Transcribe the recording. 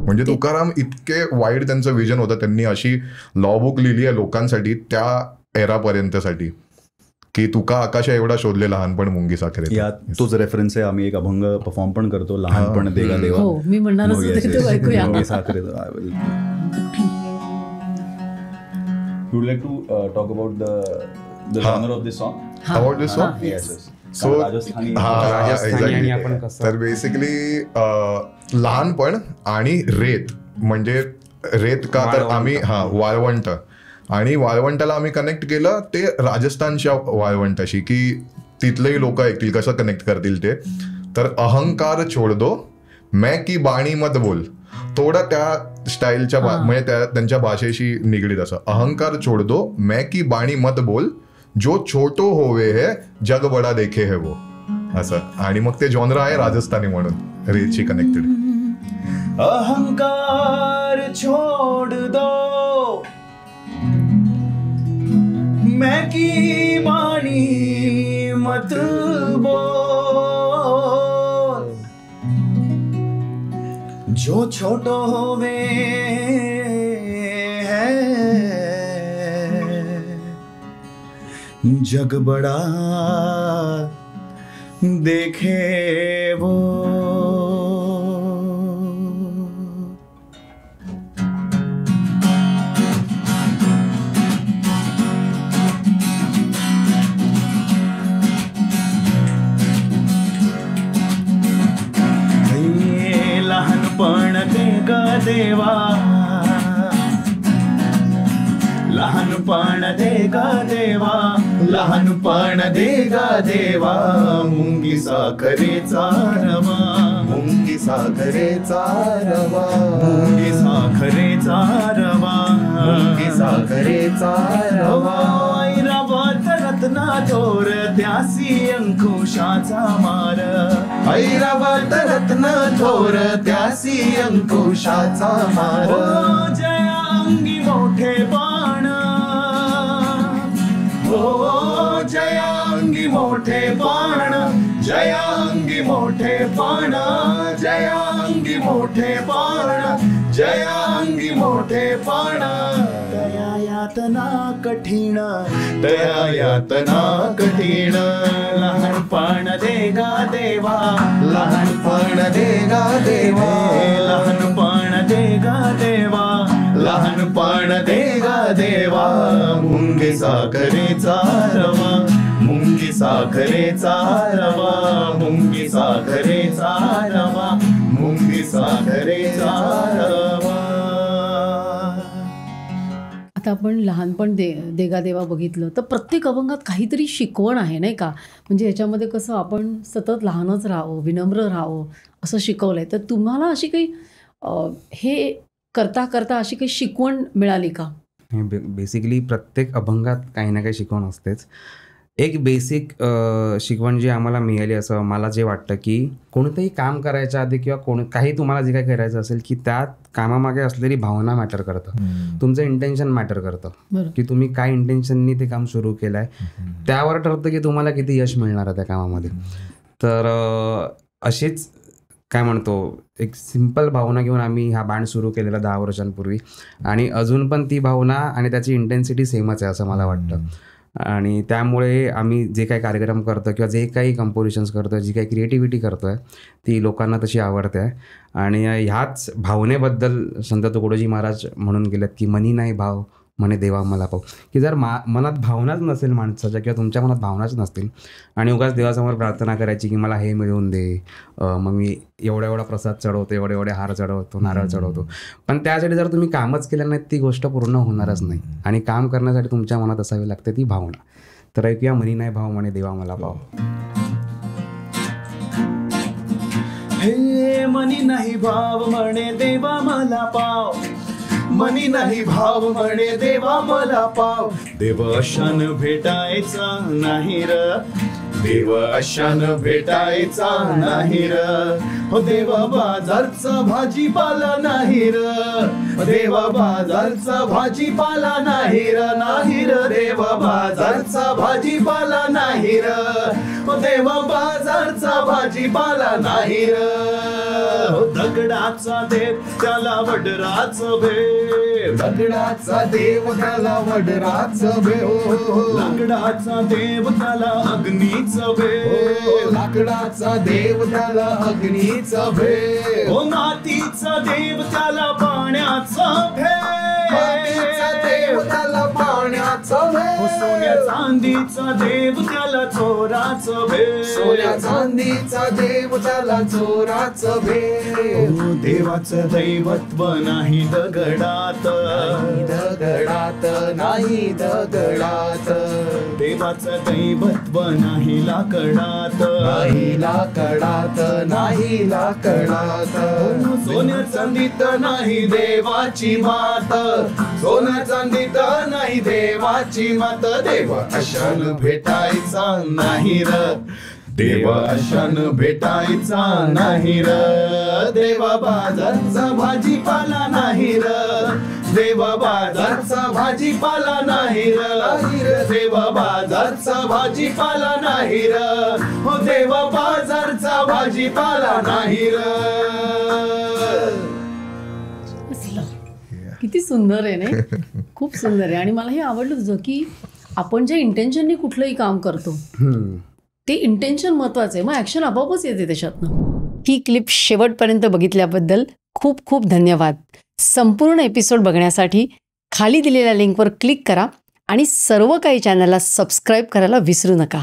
म्हणजे तुकाराम इतके वाईड त्यांचं विजन होतं, त्यांनी अशी लॉ बुक लिहिली आहे लोकांसाठी त्या एरापर्यंतसाठी की तुका आकाशा एवढा शोधले लहानपण मुंगी साखरे. यात तोच रेफरन्स आहे. आम्ही एक अभंग परफॉर्म पण करतो, लहानपण देगा देवा. मी म्हणणार मुंगी Sakhare. Would you like to talk about the genre of this song? About this song? Yes. So तर बेसिकली लहानपण आणि रेत, म्हणजे रेत का तर आम्ही वाळवंट, आणि वाळवंटाला आम्ही कनेक्ट केलं ते राजस्थानच्या वाळवंटाशी, की तिथलेही लोक ऐकतील कसं कनेक्ट करतील ते. तर अहंकार छोड दो मैं की बाणी मत बोल, थोडा त्या स्टाईलच्या म्हणजे त्यांच्या भाषेशी निगडीत असं. अहंकार छोड दो मैं की बाणी मत बोल, जो छोटो होवे है जग बडा देखे है वो, असं. आणि मग ते जॉनरा आहे राजस्थानी म्हणून रेतशी कनेक्टेड. अहंकार छोड़ दो मैं की बाणी मत बोल, जो छोटो होवे है जग बड़ा देखे वो. लहानपण देगा देवा, लहानपण देगा देवा, लहानपण देगा देवा, मुंगी साखरेचा रवा, मुंगी साखरेचा रवा, मुंगी साखरेचा रवा, मुंगी साखरेचा रवा. ऐरावत रत्ना थोर त्यासी अंकुशाचा मार, ऐरावत रत्न थोर त्यासी अंकुशाचा मार. जया अंगी मोठे बाण, हो जया अंगी मोठे बाण, जया अंगी मोठे बाण, जया अंगी मोठे बाण, जया अंगी मोठे बाण. दया यातना कठीण, दया यातना कठीण, लहानपण देगा देवा, लहानपण देगा देवा, लहानपण देगा देवा, लहानपण देगा देवा, मुंगी साखरेचा रवा, मुंगी साखरेचा रवा, मुंगी साखरेचा रवा, मुंगी साखरेचा रवा. आता आपण लहानपण देगा देवा बघितलं तर प्रत्येक अभंगात काहीतरी शिकवण आहे नाही का. म्हणजे याच्यामध्ये कसं आपण सतत लहानच राहावं, विनम्र राहावं असं शिकवलंय. तर तुम्हाला अशी काही हे करता करता अशी काही शिकवण मिळाली का? बेसिकली प्रत्येक अभंगात काही ना काही शिकवण असतेच. एक बेसिक शिकवण जी आम्हाला मिळाली असं मला जे वाटतं की कोणतंही काम करायच्या आधी किंवा काही तुम्हाला जे काही करायचं असेल की त्यात कामामागे असलेली भावना मॅटर करतं, तुमचं इंटेन्शन मॅटर करतं की तुम्ही काय इंटेन्शननी ते काम सुरू केलं आहे, त्यावर ठरतं की तुम्हाला किती यश मिळणार आहे त्या कामामध्ये. तर अशीच काय म्हणतो एक सिंपल भावना घेऊन आम्ही हा बँड सुरू केलेला 10 वर्षांपूर्वी, आणि अजून पण ती भावना आणि त्याची इंटेन्सिटी सेमच आहे असं मला वाटतं. आणि त्यामुळे आम्ही जे काही कार्यक्रम करतो किंवा जे काही कंपोजिशन्स करतो, जी काही क्रिएटिव्हिटी करतो आहे ती लोकांना तशी आवडते आहे. आणि ह्याच भावनेबद्दल संत तुकडोजी महाराज म्हणून गेलेत की मनी नाही भाव म्हणे देवा मला पाव, की जर मनात भावनाच नसेल माणसाच्या किंवा तुमच्या मनात भावनाच नसतील आणि उगाच देवासमोर प्रार्थना करायची की मला हे मिळवून दे, मग मी एवढा प्रसाद चढवतो, एवढे हार चढवतो, नारळ चढवतो, पण त्यासाठी जर तुम्ही कामच केलं नाही ती गोष्ट पूर्ण होणारच नाही. आणि काम करण्यासाठी तुमच्या मनात असावी लागते ती भावना. तर ऐकूया मनी नाही भाव म्हणे देवा मला पाव. हे मनी नाही भाव म्हणे देवा मला पाव, मनी नाही भाव म्हणे देवा मला पाव. देव अशान भेटायचा नाही र, देव अशान भेटायचा नाही र, हो देव बाजारचा भाजीपाला नाही र, देव बाजारचा भाजीपाला नाही र, नाही र देव बाजारचा भाजीपाला नाही र, हो देव बाजारचा भाजीपाला नाही र. दगडाचा देव त्याला वडराचं भेव, दगडाचा देव त्याला वडराचं भेव, लाकडाचा देव त्याला अग्नीचं भेव, लाकडाचा देव त्याला अग्नीचं भेव, ओ मातीचा देव त्याला पाण्याचं मातीचा देव भेव, त्याला पाण्याचं भेव, सोन्या चांदीचा देव त्याला चोराचं भेव, सोन्या चांदीचा देव त्याला चोराचं भेव, देवाचं दैवत्व नाही दगडात, दगडात नाही दगडात, देवाचं दैवत्व नाही लाकडात, नाही लाकडात नाही लाकडात, सोन्या चांदीत नाही देवाची मात, सोन्या चांदीत नाही देवाची मात, देव अशान भेटायचा नाही र, देव अशान भेटायचा नाही र, देवा बाजारचा भाजीपाला नाही र, देवा बाजारचा भाजीपाला नाही र, देवा बाजारचा भाजीपाला नाही र, हो देवा बाजारचा भाजीपाला नाही र. किती सुंदर आहे नाही, खूप सुंदर आहे. आणि मला हे आवडलं तुझं की आपण जे इंटेन्शननी कुठलंही काम करतो ते इंटेन्शन महत्वाचं आहे, मग ॲक्शन आपोआपच येते त्याच्यातनं. ही क्लिप शेवटपर्यंत बघितल्याबद्दल खूप खूप धन्यवाद. संपूर्ण एपिसोड बघण्यासाठी खाली दिलेल्या लिंकवर क्लिक करा आणि सर्व काही चॅनलला सबस्क्राईब करायला विसरू नका.